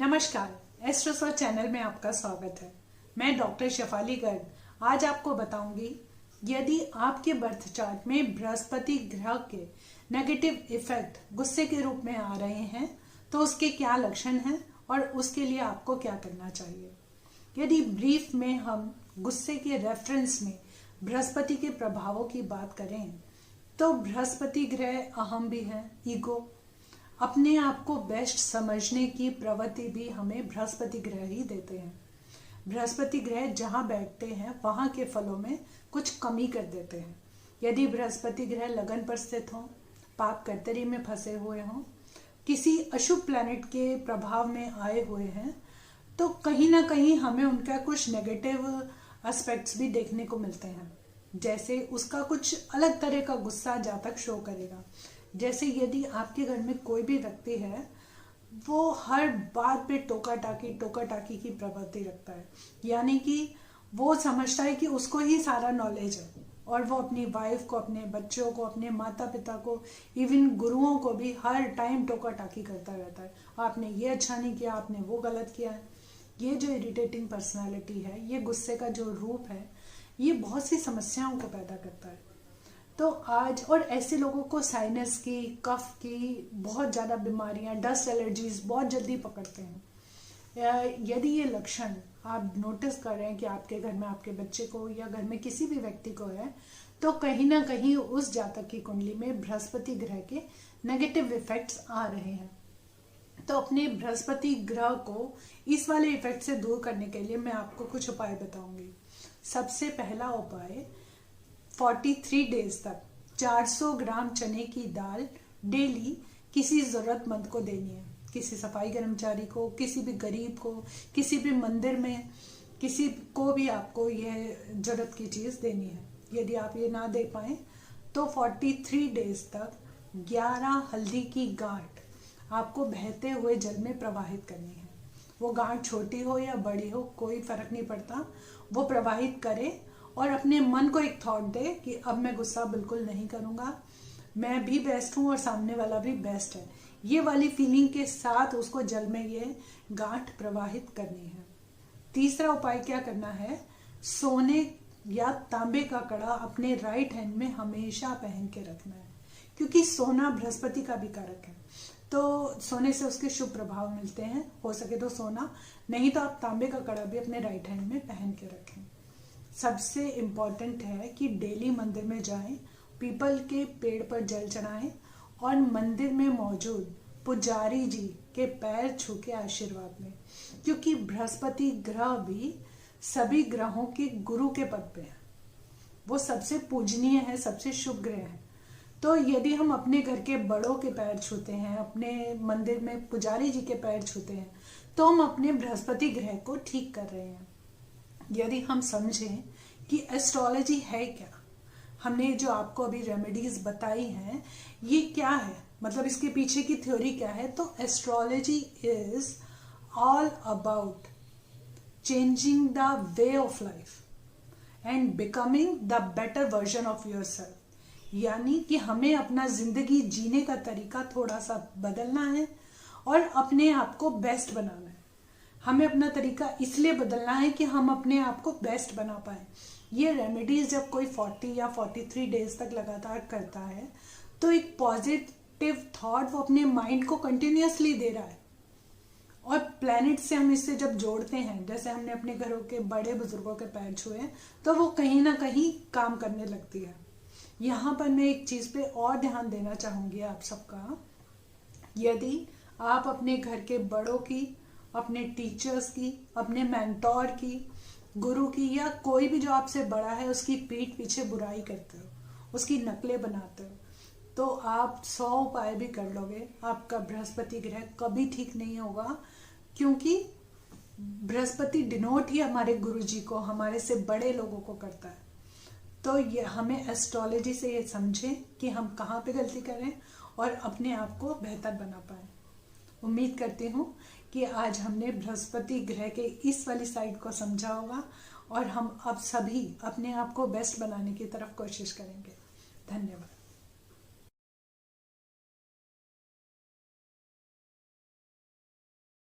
नमस्कार, एस्ट्रोसर्च चैनल में आपका स्वागत है। मैं डॉक्टर शेफाली गर्ग आज आपको बताऊंगी यदि आपके बर्थ चार्ट में बृहस्पति ग्रह के नेगेटिव इफेक्ट गुस्से के रूप में आ रहे हैं तो उसके क्या लक्षण हैं और उसके लिए आपको क्या करना चाहिए। यदि ब्रीफ में हम गुस्से के रेफरेंस में बृहस्पति के प्रभावों की बात करें तो बृहस्पति ग्रह अहम भी है, ईगो, अपने आप को बेस्ट समझने की प्रवृत्ति भी हमें बृहस्पति ग्रह ही देते हैं। बृहस्पति ग्रह जहां बैठते हैं वहां के फलों में कुछ कमी कर देते हैं। यदि बृहस्पति ग्रह लगन पर स्थित हो, पाप कर्तरी में फंसे हुए हों, किसी अशुभ प्लैनेट के प्रभाव में आए हुए हैं तो कहीं ना कहीं हमें उनका कुछ नेगेटिव एस्पेक्ट्स भी देखने को मिलते हैं। जैसे उसका कुछ अलग तरह का गुस्सा जातक शो करेगा। जैसे यदि आपके घर में कोई भी व्यक्ति है वो हर बात पे टोका टाकी की प्रवृत्ति रखता है, यानी कि वो समझता है कि उसको ही सारा नॉलेज है और वो अपनी वाइफ को, अपने बच्चों को, अपने माता पिता को, इवन गुरुओं को भी हर टाइम टोका टाकी करता रहता है। आपने ये अच्छा नहीं किया, आपने वो गलत किया है। ये जो इरिटेटिंग पर्सनालिटी है, ये गुस्से का जो रूप है, ये बहुत सी समस्याओं को पैदा करता है। तो आज और ऐसे लोगों को साइनस की, कफ की बहुत ज़्यादा बीमारियां, डस्ट एलर्जीज बहुत जल्दी पकड़ते हैं। यदि ये लक्षण आप नोटिस कर रहे हैं कि आपके घर में आपके बच्चे को या घर में किसी भी व्यक्ति को है तो कहीं ना कहीं उस जातक की कुंडली में बृहस्पति ग्रह के नेगेटिव इफेक्ट्स आ रहे हैं। तो अपने बृहस्पति ग्रह को इस वाले इफेक्ट से दूर करने के लिए मैं आपको कुछ उपाय बताऊंगी। सबसे पहला उपाय, 43 डेज तक 400 ग्राम चने की दाल डेली किसी जरूरतमंद को देनी है। किसी सफाई कर्मचारी को, किसी भी गरीब को, किसी भी मंदिर में, किसी को भी आपको यह जरूरत की चीज देनी है। यदि आप ये ना दे पाए तो 43 डेज तक 11 हल्दी की गांठ आपको बहते हुए जल में प्रवाहित करनी है। वो गांठ छोटी हो या बड़ी हो कोई फर्क नहीं पड़ता, वो प्रवाहित करे और अपने मन को एक थॉट दे कि अब मैं गुस्सा बिल्कुल नहीं करूंगा, मैं भी बेस्ट हूं और सामने वाला भी बेस्ट है। ये वाली फीलिंग के साथ उसको जल में ये गांठ प्रवाहित करनी है। तीसरा उपाय क्या करना है, सोने या तांबे का कड़ा अपने राइट हैंड में हमेशा पहन के रखना है, क्योंकि सोना बृहस्पति का भी कारक है। तो सोने से उसके शुभ प्रभाव मिलते हैं। हो सके तो सोना, नहीं तो आप तांबे का कड़ा भी अपने राइट हैंड में पहन के रखें। सबसे इम्पॉर्टेंट है कि डेली मंदिर में जाएं, पीपल के पेड़ पर जल चढ़ाएं और मंदिर में मौजूद पुजारी जी के पैर छू के आशीर्वाद लें, क्योंकि बृहस्पति ग्रह भी सभी ग्रहों के गुरु के पद पे है। वो सबसे पूजनीय है, सबसे शुभ ग्रह है। तो यदि हम अपने घर के बड़ों के पैर छूते हैं, अपने मंदिर में पुजारी जी के पैर छूते हैं, तो हम अपने बृहस्पति ग्रह को ठीक कर रहे हैं। यदि हम समझें कि एस्ट्रोलॉजी है क्या, हमने जो आपको अभी रेमेडीज बताई हैं ये क्या है, मतलब इसके पीछे की थ्योरी क्या है, तो astrology is all about changing the way of life and becoming the better version of yourself. यानी कि हमें अपना जिंदगी जीने का तरीका थोड़ा सा बदलना है और अपने आप को बेस्ट बनाना है। हमें अपना तरीका इसलिए बदलना है कि हम अपने आप को बेस्ट बना पाए। ये रेमेडीज जब कोई 40 या 43 डेज तक लगातार करता है तो एक पॉजिटिव थॉट वो अपने माइंड को कंटिन्यूअसली दे रहा है। और प्लैनेट से हम इससे जब जोड़ते हैं, जैसे हमने अपने घरों के बड़े बुजुर्गों के पैर छुए, तो वो कहीं ना कहीं काम करने लगती है। यहाँ पर मैं एक चीज पे और ध्यान देना चाहूंगी आप सबका। यदि आप अपने घर के बड़ों की, अपने टीचर्स की, अपने मेंटोर की, गुरु की या कोई भी जो आपसे बड़ा है उसकी पीठ पीछे बुराई करते हो, उसकी नकलें बनाते हो, तो आप 100 उपाय भी कर लोगे, आपका बृहस्पति ग्रह कभी ठीक नहीं होगा। क्योंकि बृहस्पति डिनोट ही हमारे गुरु जी को, हमारे से बड़े लोगों को करता है। तो ये हमें एस्ट्रोलॉजी से ये समझें कि हम कहाँ पे गलती करें और अपने आप को बेहतर बना पाए। उम्मीद करती हूँ कि आज हमने बृहस्पति ग्रह के इस वाली साइड को समझा होगा और हम अब सभी अपने आप को बेस्ट बनाने की तरफ कोशिश करेंगे। धन्यवाद।